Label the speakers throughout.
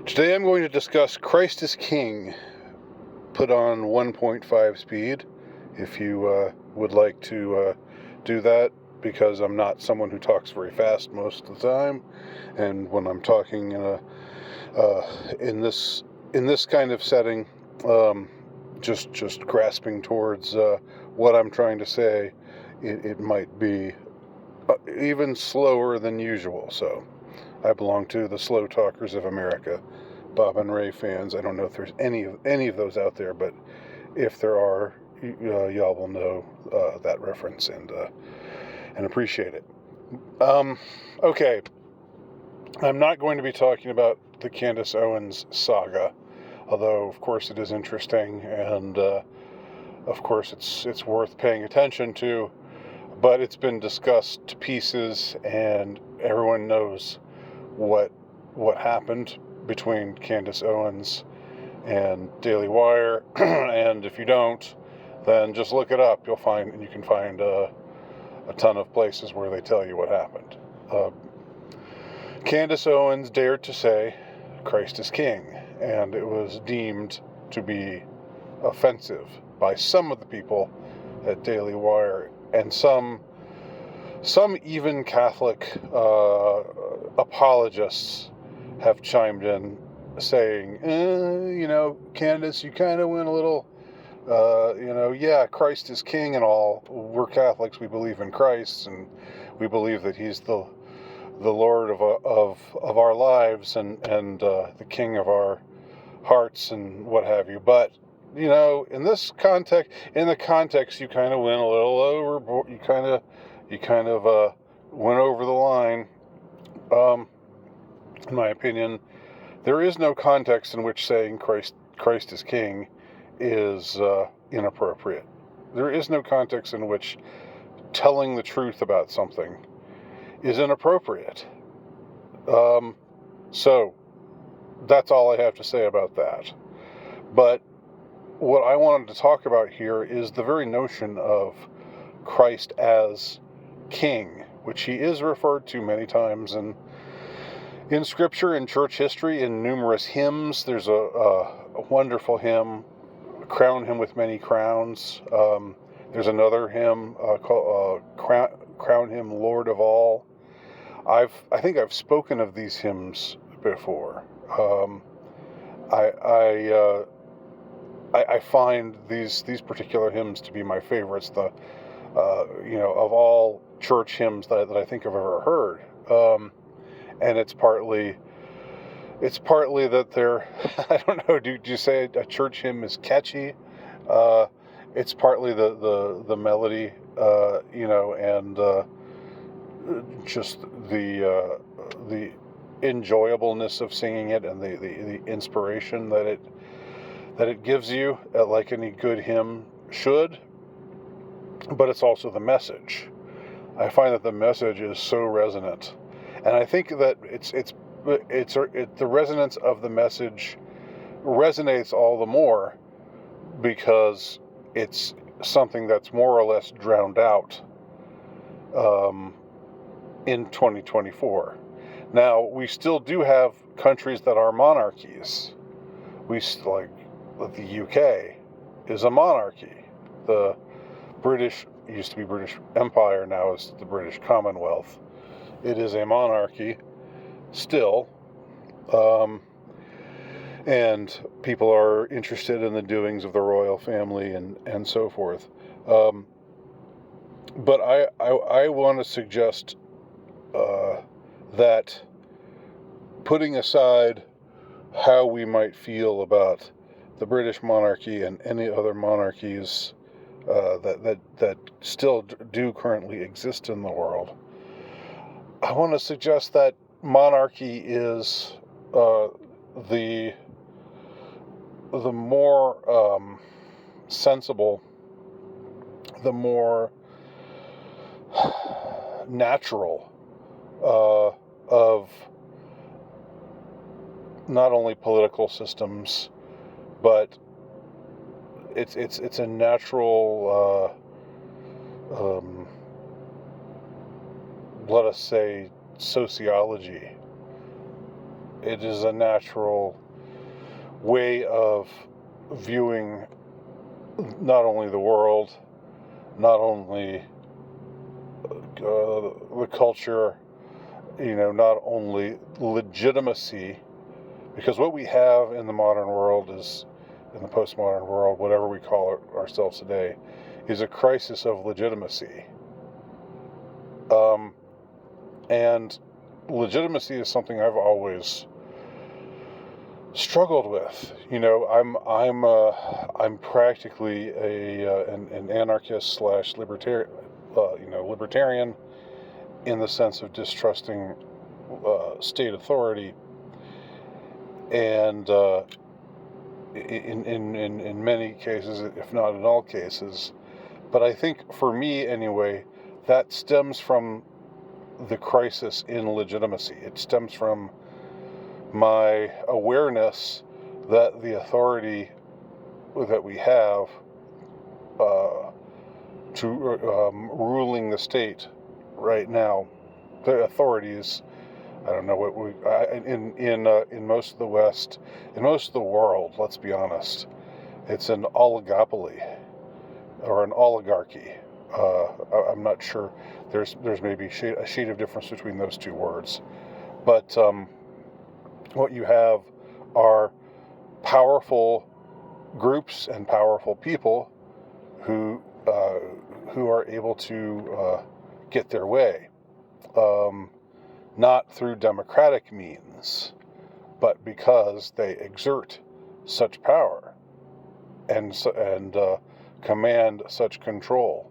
Speaker 1: Today I'm going to discuss Christ is King, put on 1.5 speed, if you would like to do that, because I'm not someone who talks very fast most of the time, and when I'm talking in this kind of setting, just grasping towards what I'm trying to say, it might be even slower than usual. So I belong to the Slow Talkers of America, Bob and Ray fans. I don't know if there's any of those out there, but if there are, y'all will know that reference and appreciate it. Okay, I'm not going to be talking about the Candace Owens saga, although of course it is interesting, and of course it's worth paying attention to. But it's been discussed to pieces, and everyone knows what happened between Candace Owens and Daily Wire. And if you don't, then just look it up. You can find a ton of places where they tell you what happened. Candace Owens dared to say, "Christ is King," and it was deemed to be offensive by some of the people at Daily Wire, and some even Catholic apologists have chimed in saying, Candace, you kind of went a little, yeah, Christ is King and all. We're Catholics. We believe in Christ, and we believe that He's the Lord of our lives and the King of our hearts and what have you. But in this context, you kind of went a little overboard. You kind of went over the line. In my opinion, there is no context in which saying Christ is King is inappropriate. There is no context in which telling the truth about something is inappropriate. So that's all I have to say about that. But what I wanted to talk about here is the very notion of Christ as King, which He is referred to many times in Scripture, in church history, in numerous hymns. There's a wonderful hymn, "Crown Him with Many Crowns." There's another hymn called "Crown Him Lord of All." I think I've spoken of these hymns before. I find these particular hymns to be my favorites. Of all church hymns that I think I've ever heard. And it's partly that they're, I don't know, do you say a church hymn is catchy? It's partly the melody, and just the enjoyableness of singing it, and the inspiration that it gives you, like any good hymn should. But it's also the message. I find that the message is so resonant, and I think that the resonance of the message resonates all the more because it's something that's more or less drowned out in 2024. Now, we still do have countries that are monarchies. Like the UK is a monarchy. The British used to be British Empire, now is the British Commonwealth. It is a monarchy still, and people are interested in the doings of the royal family and so forth. But I want to suggest that, putting aside how we might feel about the British monarchy and any other monarchies that still do currently exist in the world, I want to suggest that monarchy is the more sensible, the more natural of not only political systems, but it's a natural, let us say, sociology it is a natural way of viewing not only the world, not only the culture, not only legitimacy, because what we have in the modern world is, in the postmodern world, whatever we call it ourselves today, is a crisis of legitimacy. And legitimacy is something I've always struggled with. I'm practically an anarchist slash libertarian, libertarian, in the sense of distrusting state authority, and in many cases, if not in all cases. But I think for me anyway, that stems from the crisis in legitimacy. It stems from my awareness that the authority that we have to ruling the state right now, the authorities, I don't know what in most of the West, in most of the world, let's be honest, it's an oligopoly or an oligarchy. I'm not sure. There's maybe a shade of difference between those two words, but what you have are powerful groups and powerful people who are able to get their way, not through democratic means, but because they exert such power and command such control.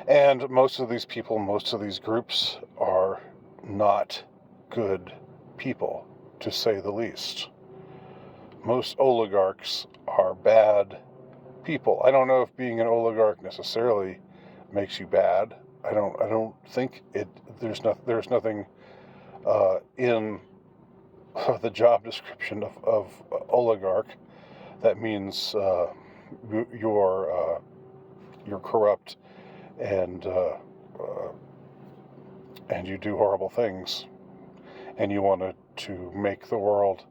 Speaker 1: And most of these people, most of these groups are not good people, to say the least. Most oligarchs are bad people. I don't know if being an oligarch necessarily makes you bad. I don't think it. There's nothing in the job description of oligarch that means you're corrupt and you do horrible things, and you want to make the world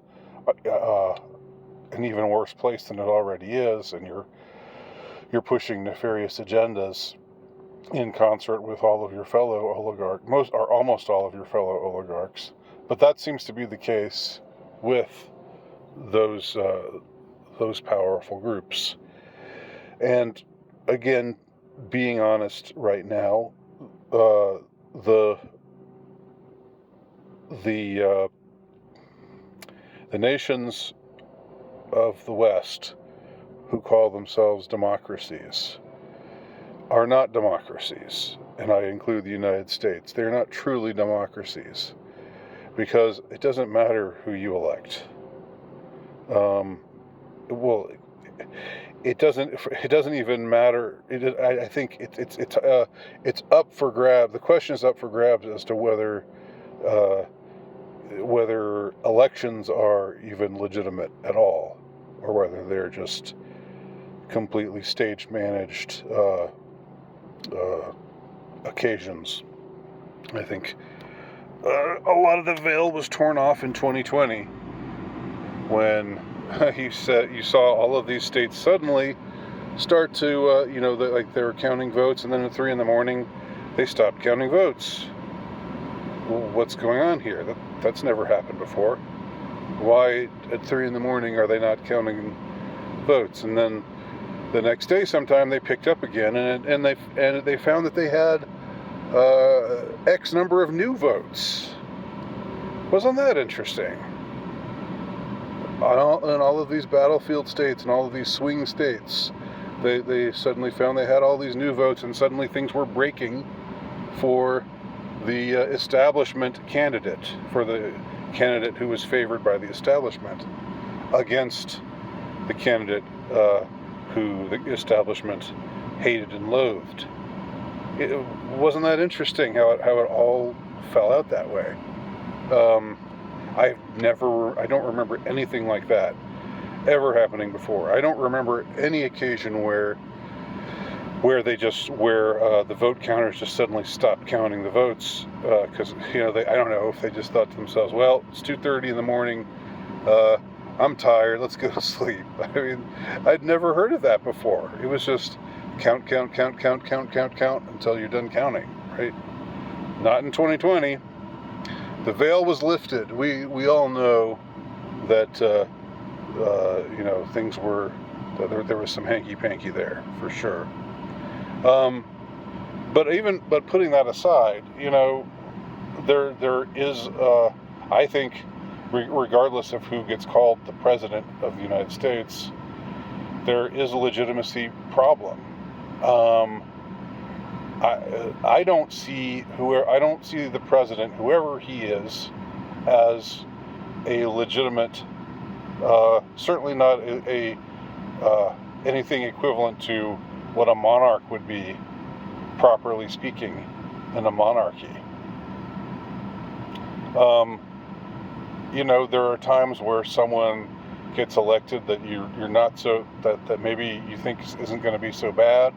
Speaker 1: an even worse place than it already is, and you're pushing nefarious agendas in concert with all of your fellow oligarchs, almost all of your fellow oligarchs. But that seems to be the case with those powerful groups. And again, being honest right now, the nations of the West who call themselves democracies are not democracies, and I include the United States. They're not truly democracies, because it doesn't matter who you elect. It doesn't even matter. I think it's up for grabs. The question is up for grabs as to whether elections are even legitimate at all, or whether they're just completely stage managed occasions. I think a lot of the veil was torn off in 2020 when you saw all of these states suddenly start to, like they were counting votes, and then at 3 a.m. they stopped counting votes. Well, what's going on here? That's never happened before. Why at 3 a.m. are they not counting votes? And then the next day, sometime they picked up again, and they found that they had X number of new votes. Wasn't that interesting? In all of these battlefield states and all of these swing states, they suddenly found they had all these new votes, and suddenly things were breaking for the establishment candidate, for the candidate who was favored by the establishment, against the candidate who the establishment hated and loathed. Wasn't that interesting how it all fell out that way? I don't remember anything like that ever happening before. I don't remember any occasion where where the vote counters just suddenly stopped counting the votes because I don't know if they just thought to themselves, well, it's 2:30 in the morning, I'm tired, let's go to sleep. I mean, I'd never heard of that before. It was just count until you're done counting, right? Not in 2020. The veil was lifted. We all know that things were, there was some hanky-panky there for sure. But putting that aside, there is, I think, regardless of who gets called the president of the United States, there is a legitimacy problem. I don't see the president, whoever he is, as a legitimate, certainly not anything equivalent to what a monarch would be, properly speaking, in a monarchy. There are times where someone gets elected that you're not so, that maybe you think isn't going to be so bad,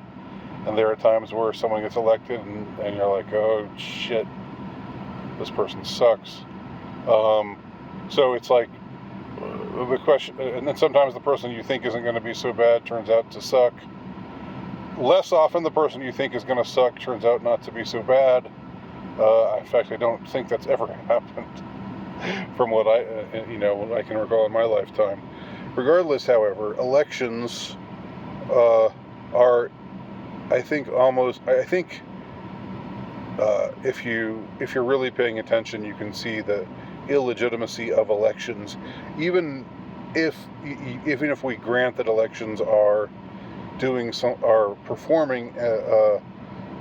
Speaker 1: and there are times where someone gets elected and you're like, oh shit, this person sucks. So it's like the question, and then sometimes the person you think isn't going to be so bad turns out to suck. Less often, the person you think is going to suck turns out not to be so bad. In fact, I don't think that's ever happened from what what I can recall in my lifetime. Regardless, however, elections are, I think, if you're really paying attention, you can see the illegitimacy of elections, even if we grant that elections are performing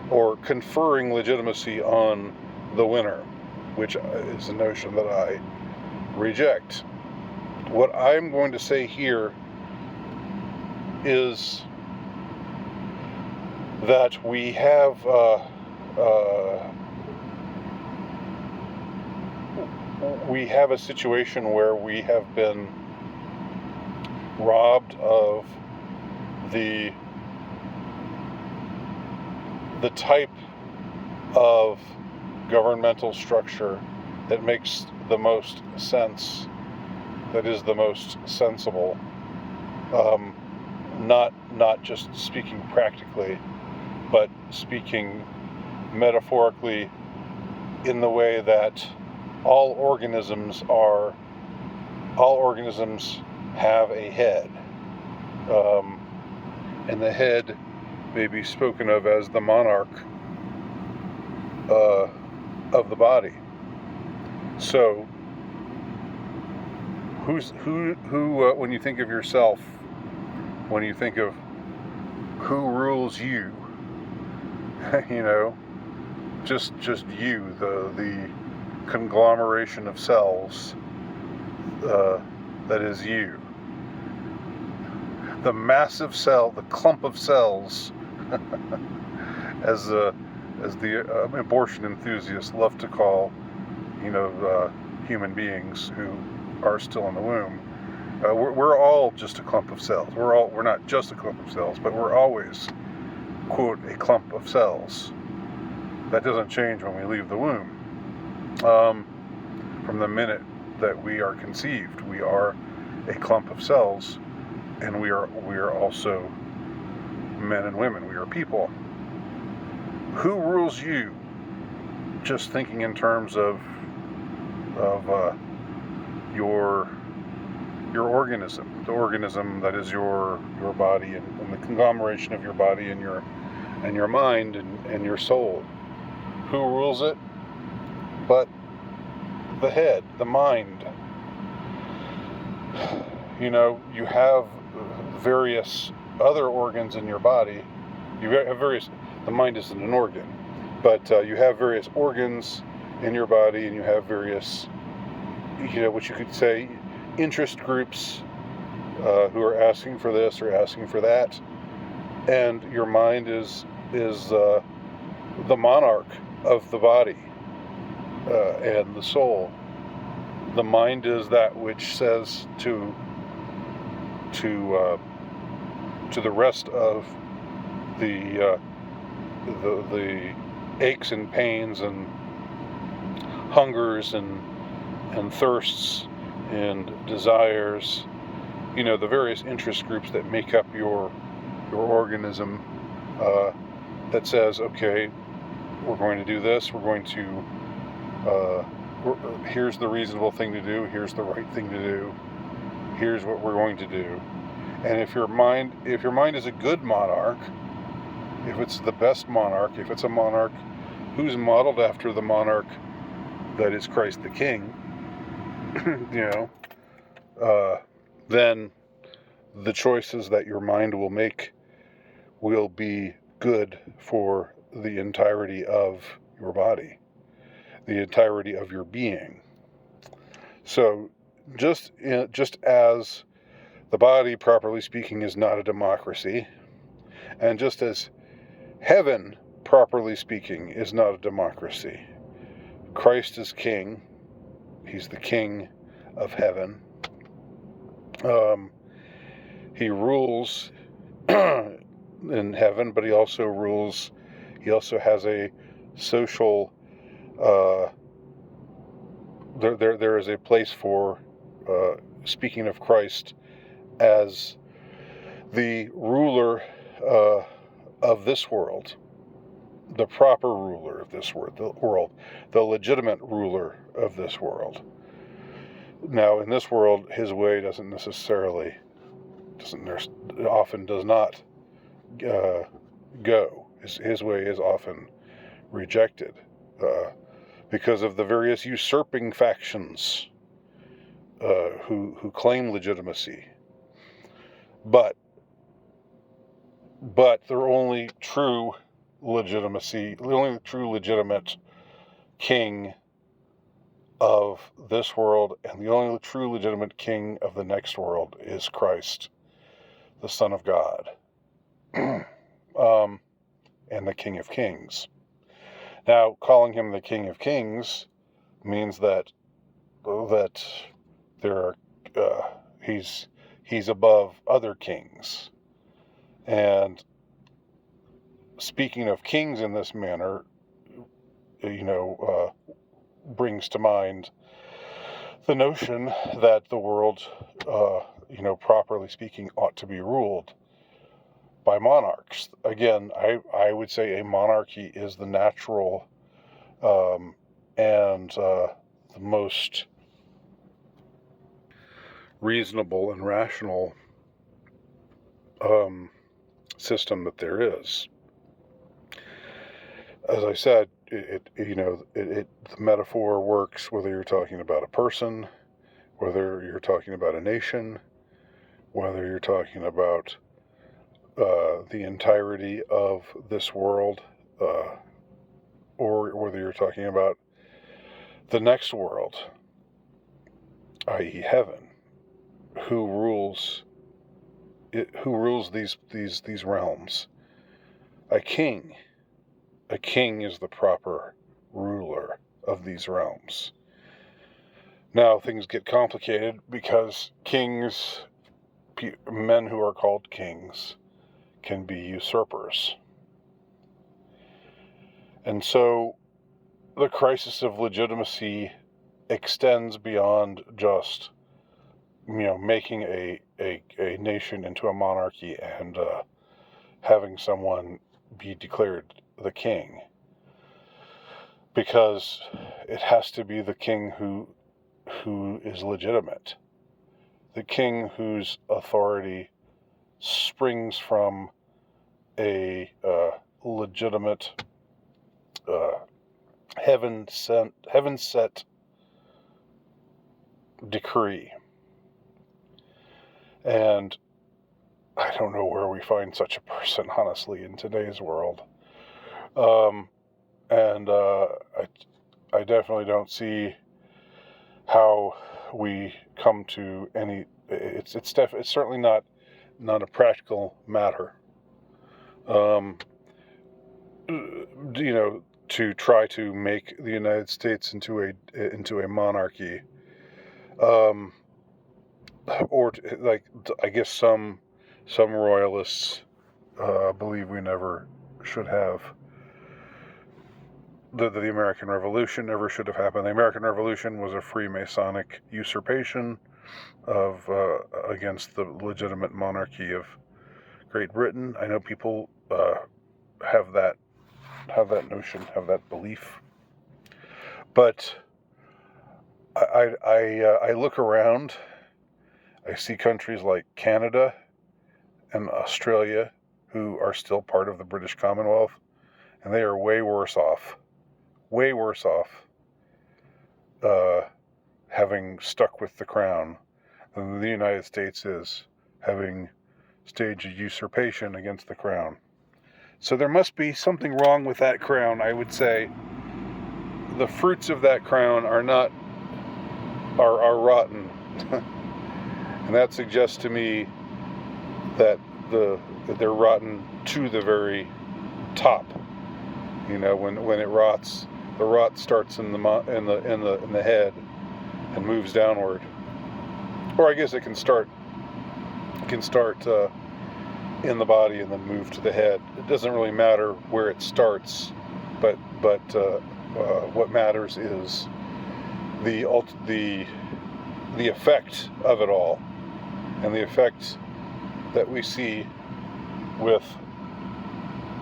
Speaker 1: or conferring legitimacy on the winner, which is a notion that I reject. What I'm going to say here is that we have a situation where we have been robbed of the type of governmental structure that makes the most sense, that is the most sensible, not just speaking practically, but speaking metaphorically, in the way that all organisms have a head, and the head may be spoken of as the monarch of the body. So, who when you think of yourself, when you think of who rules you, just you, the conglomeration of cells that is you. The massive cell, the clump of cells, as the abortion enthusiasts love to call, human beings who are still in the womb. We're all just a clump of cells. We're not just a clump of cells, but we're always, quote, a clump of cells. That doesn't change when we leave the womb. From the minute that we are conceived, we are a clump of cells, and we are also men and women. We are people. Who rules you? Just thinking in terms of your organism, the organism that is your body, and the conglomeration of your body and your mind and your soul. Who rules it? But the head, the mind. You have various other organs in your body. You have various. The mind isn't an organ, but you have various organs in your body, and you have various, what you could say, interest groups who are asking for this or asking for that, and your mind is the monarch of the body and the soul. The mind is that which says to the rest of the the aches and pains and hungers and thirsts and desires, the various interest groups that make up your organism, that says, okay, we're going to do this, we're going to here's the reasonable thing to do, here's the right thing to do, here's what we're going to do. And if your mind is a good monarch, if it's the best monarch, if it's a monarch who's modeled after the monarch that is Christ the King, then the choices that your mind will make will be good for the entirety of your body, the entirety of your being. So just as the body, properly speaking, is not a democracy, and just as heaven, properly speaking, is not a democracy, Christ is king. He's the king of heaven. He rules in heaven, but he also has a social, there is a place for, speaking of Christ as the ruler of this world, the proper ruler of this world, the legitimate ruler of this world. Now, in this world, his way often does not go. His way is often rejected because of the various usurping factions who claim legitimacy. But their only true legitimacy, the only true legitimate king of this world and the only true legitimate king of the next world is Christ, the Son of God, and the King of Kings. Now, calling him the King of Kings means that there are he's above other kings. And speaking of kings in this manner, brings to mind the notion that the world, properly speaking, ought to be ruled by monarchs. Again, I would say a monarchy is the natural and the most reasonable and rational system that there is. As I said, the metaphor works whether you're talking about a person, whether you're talking about a nation, whether you're talking about the entirety of this world, or whether you're talking about the next world, i.e., heaven, who rules these realms. A king is the proper ruler of these realms. Now things get complicated because men who are called kings, can be usurpers. And so the crisis of legitimacy extends beyond just, making a nation into a monarchy and having someone be declared the king. Because it has to be the king who is legitimate. The king whose authority springs from a legitimate heaven-set decree. And I don't know where we find such a person, honestly, in today's world. I definitely don't see how we come to any. It's certainly not a practical matter. To try to make the United States into a monarchy, or I guess some royalists believe we never should have. The American Revolution never should have happened. The American Revolution was a Freemasonic usurpation of against the legitimate monarchy of Great Britain. I know people have that notion, have that belief, but I look around. I see countries like Canada and Australia who are still part of the British Commonwealth, and they are way worse off having stuck with the crown than the United States is, having staged a usurpation against the crown. So there must be something wrong with that crown, I would say. The fruits of that crown are rotten. And that suggests to me that they're rotten to the very top. You know, when it rots, the rot starts in the head and moves downward. Or I guess it can start in the body and then move to the head. It doesn't really matter where it starts, but what matters is the effect of it all, and the effect that we see with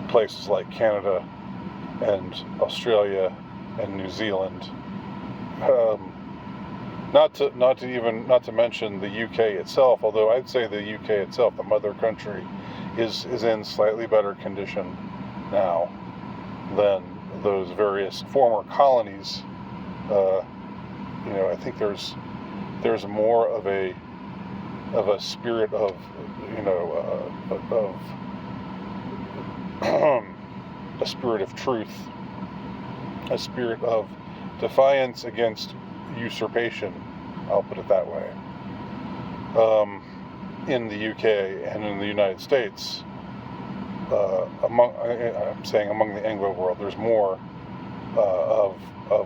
Speaker 1: places like Canada and Australia and New Zealand. Not to mention the UK itself, although I'd say the UK itself, the mother country, is in slightly better condition now than those various former colonies. I think there's more of a spirit of a spirit of truth, a spirit of defiance against usurpation, I'll put it that way, in the UK and in the United States. I'm saying among the Anglo world, there's more of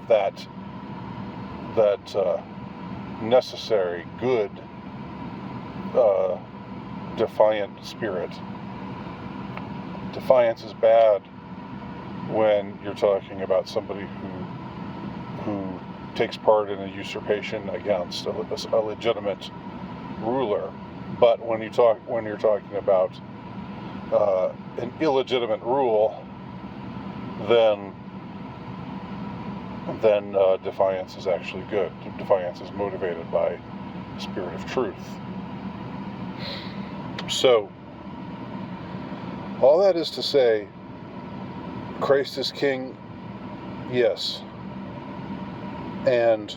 Speaker 1: that necessary, good, defiant spirit. Defiance is bad when you're talking about somebody who takes part in a usurpation against a legitimate ruler. But when you're talking about an illegitimate rule, then defiance is actually good. Defiance is motivated by the spirit of truth. So, all that is to say, Christ is King, yes. And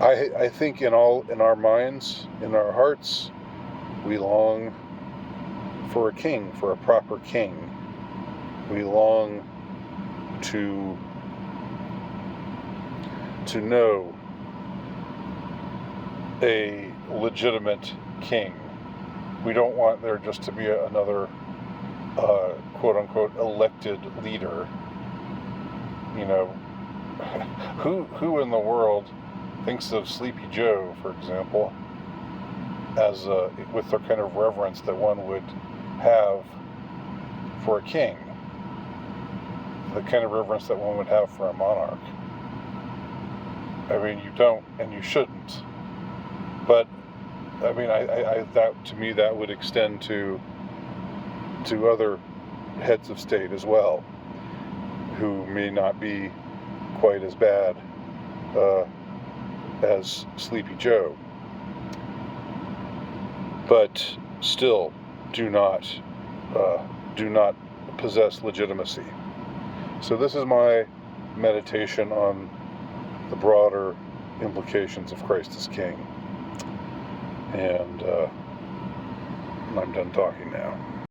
Speaker 1: I think in our minds, in our hearts, we long for a king, for a proper king. We long to know a legitimate king. We don't want there just to be another quote-unquote elected leader. You know, who in the world thinks of Sleepy Joe, for example, as with the kind of reverence that one would have for a king, the kind of reverence that one would have for a monarch? I mean, you don't, and you shouldn't. But I mean, that to me, that would extend to other heads of state as well, who may not be quite as bad as Sleepy Joe, but still do not possess legitimacy. So this is my meditation on the broader implications of Christ as King. And I'm done talking now.